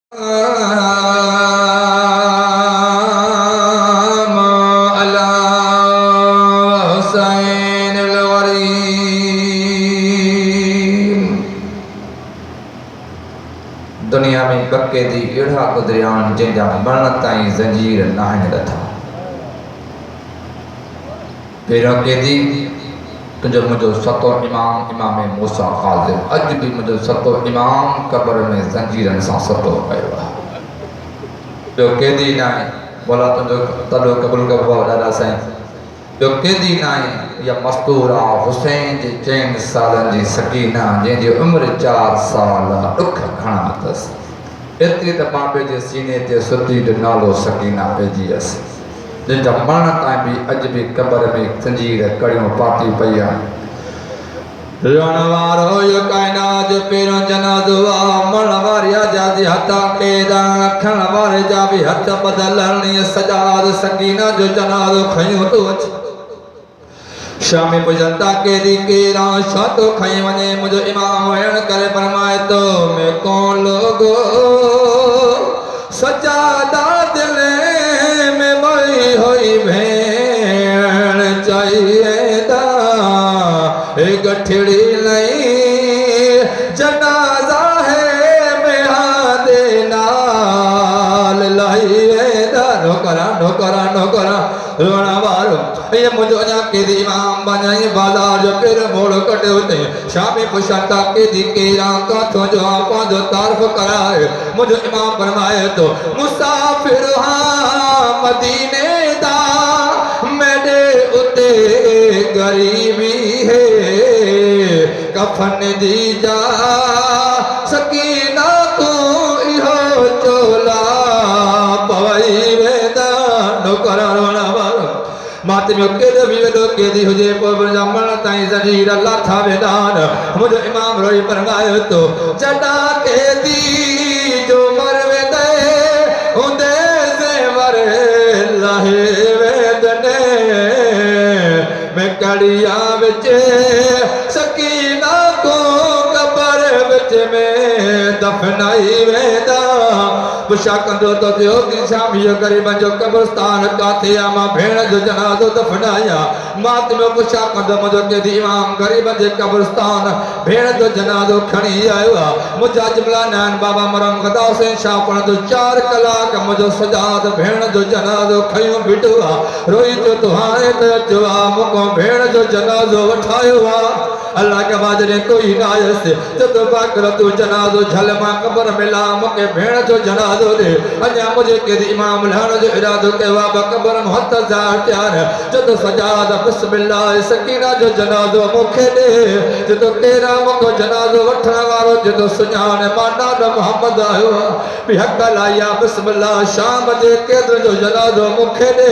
दुनिया में बक्के दी एड़ा कुदरियान जंहिंजा मरण ताईं ज़ंजीर नाहिन लथा। पहिरियों कैदी तुझो मुझो सतो इमाम इमाम मूसा काज़िम, अज भी मुझो सतो इमाम कब्र में ज़ंजीरन सां सतो पियो आहे। ॿियो कैदी न आहे, बोला तुझो तलो क़बूल कबो ॾाढा साईं। ॿियो कैदी न आहे, या मस्तूरा हुसैन जे 4 सालनि जी सकीना जंहिंजी उम्र 4 साल ॾुख घणा अथसि। एतिरी त बाबे जे सीने ते सुती जो नालो सकीना पइजी हुअसि, जिनजा मरण ताईं भी अज भी कब्र में ज़ंजीर कड़ियों पाती पई आहे। रण वारो यो कायनात जो पहिरियों जनाज़ो आहे, मरण वारे जा बि हथ केॾा, खण वारे जा बि हथ बदलण। सजाद सकीना जो जनाज़ो खयूं थो अचे। शामी पुजंता केदी केरा छातो खई वने मुझो इमाम वेण करे फरमाए तो मैं कौन लोगो सजादा दिल में मई होई भेण चाहिए दा एक गठड़ी नहीं जनाजा है मेरा दे नाल लाइए दा। नौकरा रोना वारो ये मुझो अञा केदी इमाम बनाई बाजार जो पेर मोड़ कटे होते। शामी पुछंता केदी केरा काथों जो आपा जो तारफ कराए। मुझो इमाम फरमाए तो मुसाफिर हाँ मदीने दा, मेरे उते गरीबी है कफन दी जा सकीना को इहो चोला पवई वेदा। नौकरा रोना मात में केदो भी वेदो केदी हुजे पोइ मरण ताईं ज़ंजीर लाथा वेदान। मुझो इमाम रोई फरमायो तो जॾा केदी जो मर वेदे हुंदे ज़ेवर लाहे वेदने में कड़िया विच सकीना को कब्र विच में दफनाई वेदा। पुछा कंदो तो थियो कि शामी ग़रीबन जो कब्रस्तान काथे आ, मां भेण जो जनाज़ो दफनाया। मात में पुछा कंदो मुझो केदी इमाम ग़रीबन जे कब्रस्तान भेण जो जनाज़ो खणी आयो आहे। मुझा जुमला नैन बाबा मरम गदा हुसैन शाह पढ़ंदो 4 कलाक मुझो सजाद भेण जो जनाज़ो खयूं बीठो आहे। रोई तो तू हाणे त अचो आहे, मुको भेण जो जनाज़ो वठायो आहे। अल्लाह के बाजरे कोई ना आयसि तो बाकर तू जनाज़ो झल मां कब्र में ला, मुके भेण जो जनाज़ो दे। अञा मुझे केदी इमाम लहण जो इरादो कयो आहे, कब्र में हथ ज़ार त्यार जो सजाद बिस्मिल्लाह सकीना जो जनाज़ो मुखे दे। जो केरा मुको जनाज़ो वठण वारो जो सुञाण माना न मोहम्मद आयो भी हक लाया बिस्मिल्लाह शाम जे केदर जो जनाज़ो मुखे दे।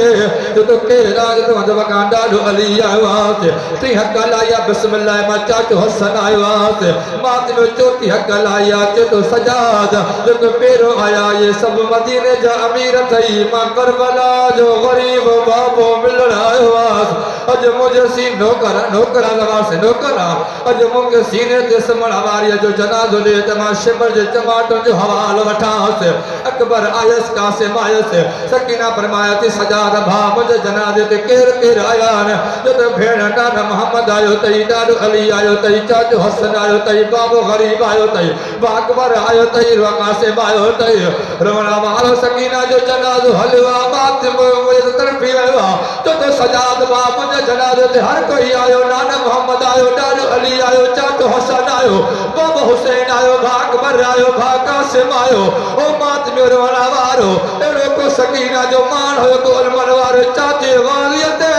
जो केरा जो वकान ॾाढो अली आयो आहे ती हक लाया बिस्मिल्लाह मां चाचो हसन आयो आहे। मात में चोटी हक लाया तो सजाद जो पेरो आया ये सब मदीने जा अमीर थई, मां करबला जो गरीब बाबो मिलण आयो आहे। अज मुझे सीन नौकरा लवासे नौकरा अज मुके सीने ते समण वारी जो जनाज़ो दे त मां शिमर जे टमाटो जो हवाल वठास। अकबर आयस कासिम आयस सकीना फरमाया थी सजाद भा मुझे जनाज़े ते केर आया न जो त भेण ॾाढा मोहम्मद आयो तई, ॾाढो अली आयो तई, चाचो हसन आयो तई, बाबो गरीब आयो तई, अकबर आयो तई, कासिम आयो तई। रवणा वालो सकीना जो जनाज़ो हलियो आहे। बात मुझे तरफी आयो आहे तो सजाद भा मुझे जनाज़े ते हर कोई आयो। नाना मोहम्मद आयो, ॾाढो अली आयो, चाचो हसन आयो, बाबो हुसैन आयो, भा अकबर आयो, भा कासिम आयो। ओ मात में रवणा वारो एड़ो को सकीना जो मान हो को अलमन वारो चाचे वालिय ते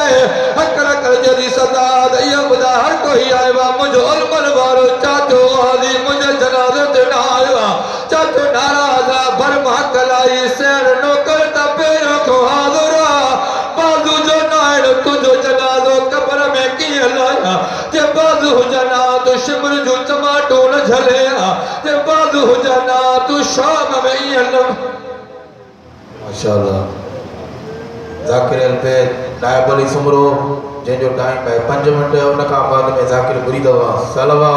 हकर कर जदी सजाद इहो ॿुधा हर कोई आयो आहे। मुझो अलमन वारो चाचो वाली मुझे जनाज़े ते न आयो आहे। चाचो नाराज़ आहे भरमा कलाई सेण नौकर त पहिरियों को हाज़ुर आहे। बाज़ू जो नाइण तुझो जनाज़ो कब्र में कीअं लाया जे बाज़ू हुजना तो शिमर जो टमाटो न झले जे बाज़ू हुजना तू शाम में ईअं न। माशाअल्लाह ज़ाकिर पे नायब अली सुमरो जंहिंजो टाइम आहे 5 मिनट उन खां बाद में ज़ाकिर घुरी दवा सलवा